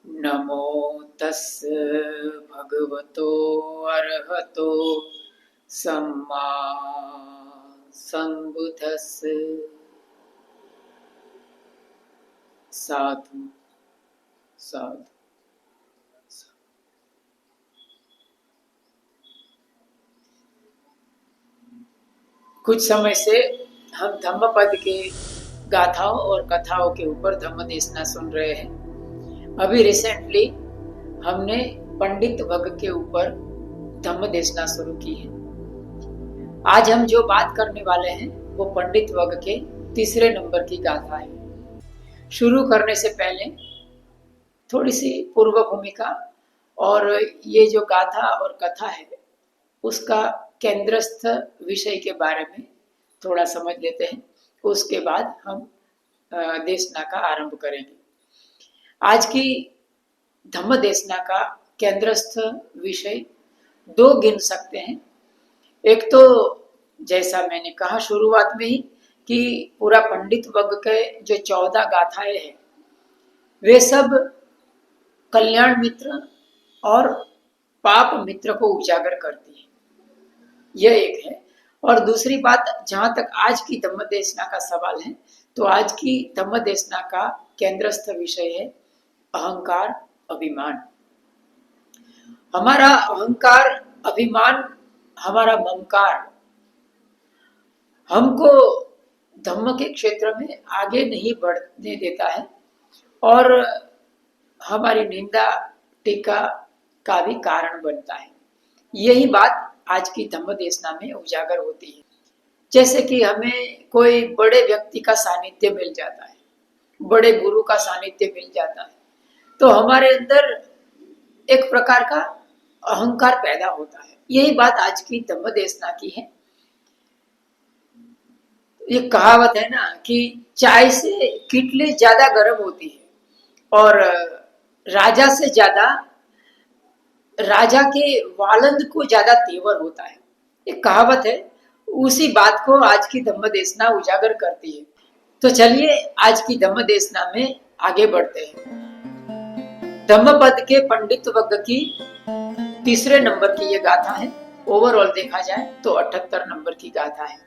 नमो तस्य भगवतो अरहतो सम्मा संबुद्धस्य। साधु साधु। कुछ समय से हम धम्मपद के गाथाओं और कथाओं के ऊपर धम्म देशना सुन रहे हैं। अभी रिसेंटली हमने पंडित वग के ऊपर धम्म देशना शुरू की है। आज हम जो बात करने वाले हैं वो पंडित वग के तीसरे नंबर की गाथा है। शुरू करने से पहले थोड़ी सी पूर्व भूमिका और ये जो गाथा और कथा है उसका केंद्रस्थ विषय के बारे में थोड़ा समझ लेते हैं। उसके बाद हम देशना का आरंभ करेंगे। आज की धम्म देशना का केंद्रस्थ विषय दो गिन सकते हैं। एक तो जैसा मैंने कहा शुरुआत में ही कि पूरा पंडित वग के जो 14 गाथाएं हैं वे सब कल्याण मित्र और पाप मित्र को उजागर करती है, यह एक है। और दूसरी बात, जहां तक आज की धम्म देशना का सवाल है तो आज की धम्म देशना का केंद्रस्थ विषय है अहंकार अभिमान। हमारा अहंकार अभिमान, हमारा ममकार हमको धम्म के क्षेत्र में आगे नहीं बढ़ने देता है और हमारी निंदा टीका का भी कारण बनता है। यही बात आज की धम्म देशना में उजागर होती है। जैसे कि हमें कोई बड़े व्यक्ति का सानिध्य मिल जाता है, बड़े गुरु का सानिध्य मिल जाता है, तो हमारे अंदर एक प्रकार का अहंकार पैदा होता है। यही बात आज की धम्म देशना की है। ये कहावत है ना कि चाय से किटली ज्यादा गर्म होती है और राजा से ज्यादा राजा के वालंद को ज्यादा तेवर होता है। एक कहावत है, उसी बात को आज की धम्म देशना उजागर करती है। तो चलिए आज की धम्म देशना में आगे बढ़ते हैं। धम्मपद के पंडित वग की तीसरे नंबर की ये गाथा है। ओवरऑल देखा जाए तो 78 नंबर की गाथा है।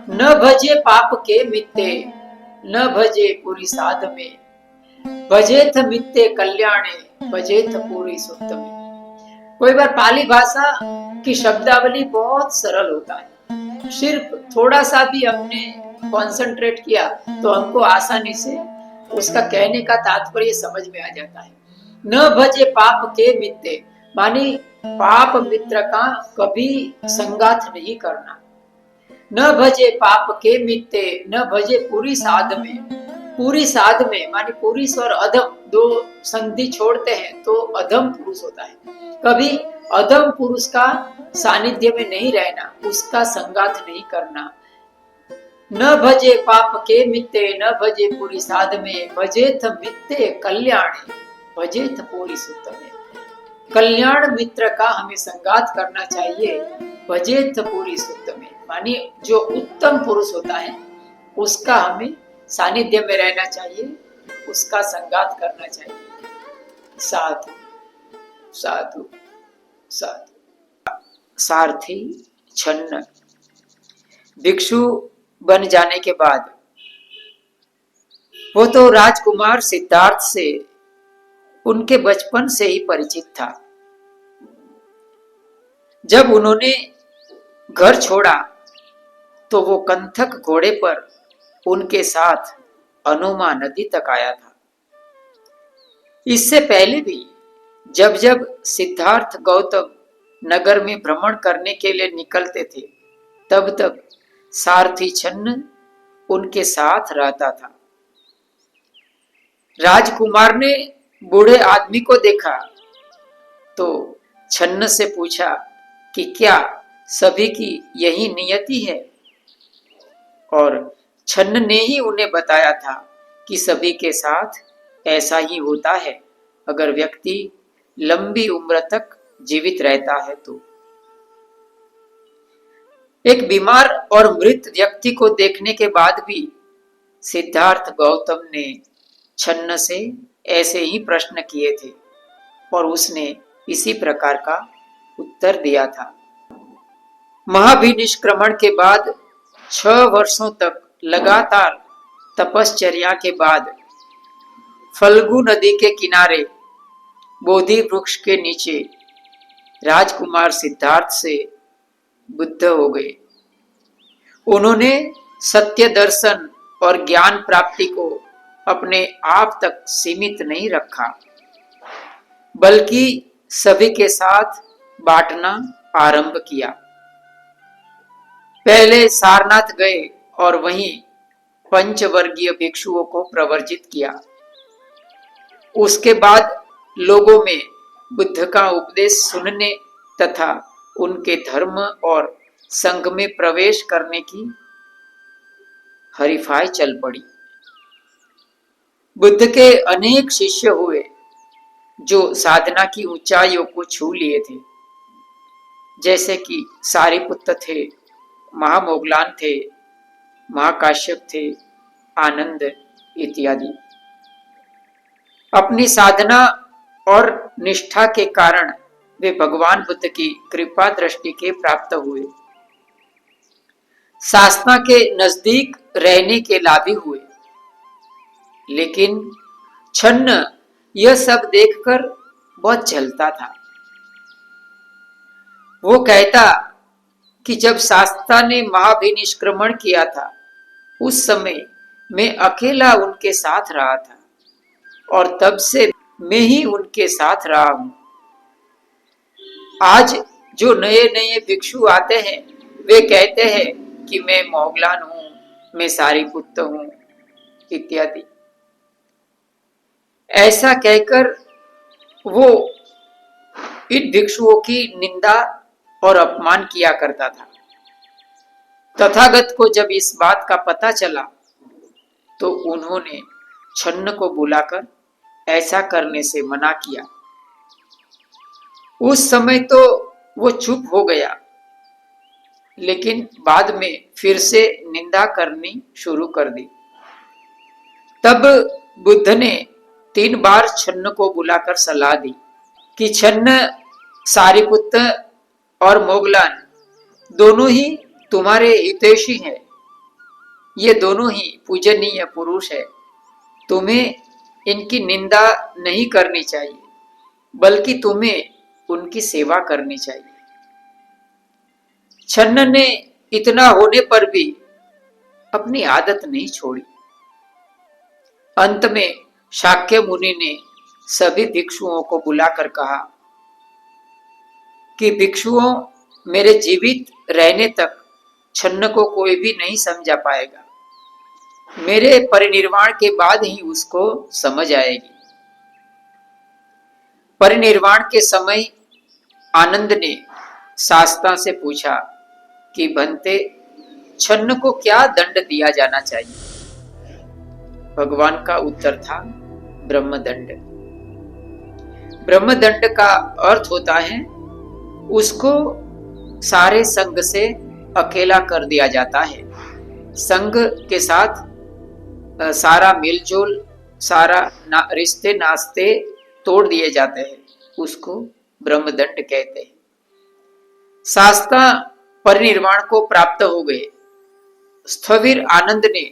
न भजे पाप के मित्ते, न भजे पूरी साध में, भजेथ मित्ते कल्याणे, भजेथ पूरी सुत में। कोई बार पाली भाषा की शब्दावली बहुत सरल होता है, सिर्फ थोड़ा सा भी हमने कॉन्सेंट्रेट किया तो हमको आसानी से उसका कहने का तात्पर्य समझ में आ जाता है। न भजे पाप के मित्ते मानी पाप मित्र का कभी संगात नहीं करना। न भजे पाप के मित्ते, न भजे पूरी साध में। पूरी साध में मानी पुरुष और अधम दो संधि छोड़ते हैं तो अधम पुरुष होता है। कभी अधम पुरुष का सानिध्य में नहीं रहना, उसका संगात नहीं करना। न भजे पाप के मित्ते, न भजे पूरी साध में, भजेथ मित्ते कल्याणे, भजेथ पूरी सुत में। कल्याण मित्र का हमें संगात करना चाहिए, भजेथ पूरी सुत में मानी जो उत्तम पुरुष होता है उसका हमें सानिध्य में रहना चाहिए, उसका संगात करना चाहिए। साधु साधु साधु। सारथी छन्न भिक्षु बन जाने के बाद वो तो राजकुमार सिद्धार्थ से उनके बचपन से ही परिचित था। जब उन्होंने घर छोड़ा तो वो कंथक घोड़े पर उनके साथ अनुमा नदी तक आया था। इससे पहले भी जब जब सिद्धार्थ गौतम नगर में भ्रमण करने के लिए निकलते थे तब तब सारथी छन्न उनके साथ रहता था। राजकुमार ने बूढ़े आदमी को देखा तो छन्न से पूछा कि क्या सभी की यही नियति है, और छन्न ने ही उन्हें बताया था कि सभी के साथ ऐसा ही होता है अगर व्यक्ति लंबी उम्र तक जीवित रहता है तो। एक बीमार और मृत व्यक्ति को देखने के बाद भी सिद्धार्थ गौतम ने छन्न से ऐसे ही प्रश्न किए थे और उसने इसी प्रकार का उत्तर दिया था। महाभिनिष्क्रमण के बाद 6 वर्षों तक लगातार तपश्चर्या के बाद फल्गु नदी के किनारे बोधि वृक्ष के नीचे राजकुमार सिद्धार्थ से बुद्ध हो गए। उन्होंने सत्य दर्शन और ज्ञान प्राप्ति को अपने आप तक सीमित नहीं रखा, बल्कि सभी के साथ बांटना आरंभ किया। पहले सारनाथ गए और वहीं पंचवर्गीय भिक्षुओं को प्रवर्जित किया। उसके बाद लोगों में बुद्ध का उपदेश सुनने तथा उनके धर्म और संघ में प्रवेश करने की हरिफाई चल पड़ी। बुद्ध के अनेक शिष्य हुए जो साधना की ऊंचाइयों को छू लिए थे, जैसे कि सारिपुत्त थे, महामोगलान थे, महाकाश्यप थे, आनंद इत्यादि। अपनी साधना और निष्ठा के कारण वे भगवान बुद्ध की कृपा दृष्टि के प्राप्त हुए, साधना के नजदीक रहने के लाभी हुए। लेकिन छन्न यह सब देखकर बहुत जलता था। वो कहता कि जब शास्ता ने महाभिनिष्क्रमण किया था, उस समय मैं अकेला उनके साथ रहा था और तब से मैं ही उनके साथ रहा हूं। आज जो नए नए भिक्षु आते हैं, वे कहते हैं कि मैं मोगलान हूं, मैं सारिपुत्त हूं इत्यादि। ऐसा कहकर वो इन भिक्षुओं की निंदा और अपमान किया करता था। तथागत को जब इस बात का पता चला तो उन्होंने छन्न को बुलाकर ऐसा करने से मना किया। उस समय तो वो चुप हो गया, लेकिन बाद में फिर से निंदा करनी शुरू कर दी। तब बुद्ध ने 3 बार छन्न को बुलाकर सलाह दी कि छन्न, सारिपुत्त और मोगलान दोनों ही तुम्हारे हितैषी हैं। ये दोनों ही पूजनीय पुरुष है। तुम्हें इनकी निंदा नहीं करनी चाहिए, बल्कि तुम्हें उनकी सेवा करनी चाहिए। छन्न ने इतना होने पर भी अपनी आदत नहीं छोड़ी। अंत में शाक्य मुनि ने सभी भिक्षुओं को बुलाकर कहा कि भिक्षुओं, मेरे जीवित रहने तक छन्न को कोई भी नहीं समझा पाएगा। मेरे परिनिर्वाण के बाद ही उसको समझ आएगी। परिनिर्वाण के समय आनंद ने शास्ता से पूछा कि बनते, छन्न को क्या दंड दिया जाना चाहिए? भगवान का उत्तर था ब्रह्मदंड। ब्रह्मदंड का अर्थ होता है उसको सारे संघ से अकेला कर दिया जाता है। संघ के साथ सारा मिलजुल, सारा रिश्ते नास्ते तोड़ दिए जाते हैं, उसको ब्रह्मदंड कहते हैं। शास्ता परिनिर्वाण को प्राप्त हो गए। स्थविर आनंद ने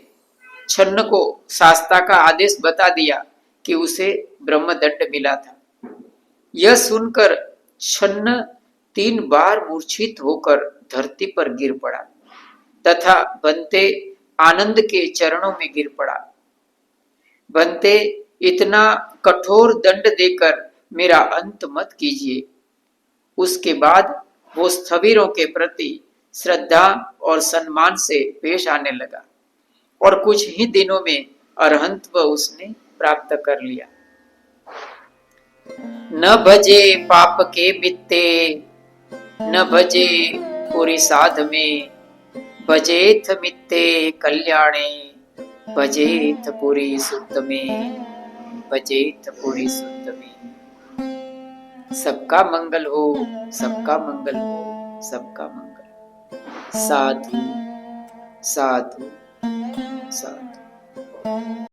छन्न को शास्ता का आदेश बता दिया कि उसे ब्रह्मदंड मिला था। यह सुनकर छन्न 3 बार मूर्छित होकर धरती पर गिर पड़ा तथा बनते आनंद के चरणों में गिर पड़ा। बनते, इतना कठोर दंड देकर मेरा अंत मत कीजिए। उसके बाद वो स्थविरों के प्रति श्रद्धा और सम्मान से पेश आने लगा और कुछ ही दिनों में अरहंत्व उसने प्राप्त कर लिया। न भजे पाप के मित्ते, न भजे पुरी साध में, भजेथ मित्ते कल्याणे, भजेथ पुरी सुत में, भजेथ पुरी सुत में। सबका मंगल हो, सबका मंगल हो, सबका मंगल। साधु साधु साधु।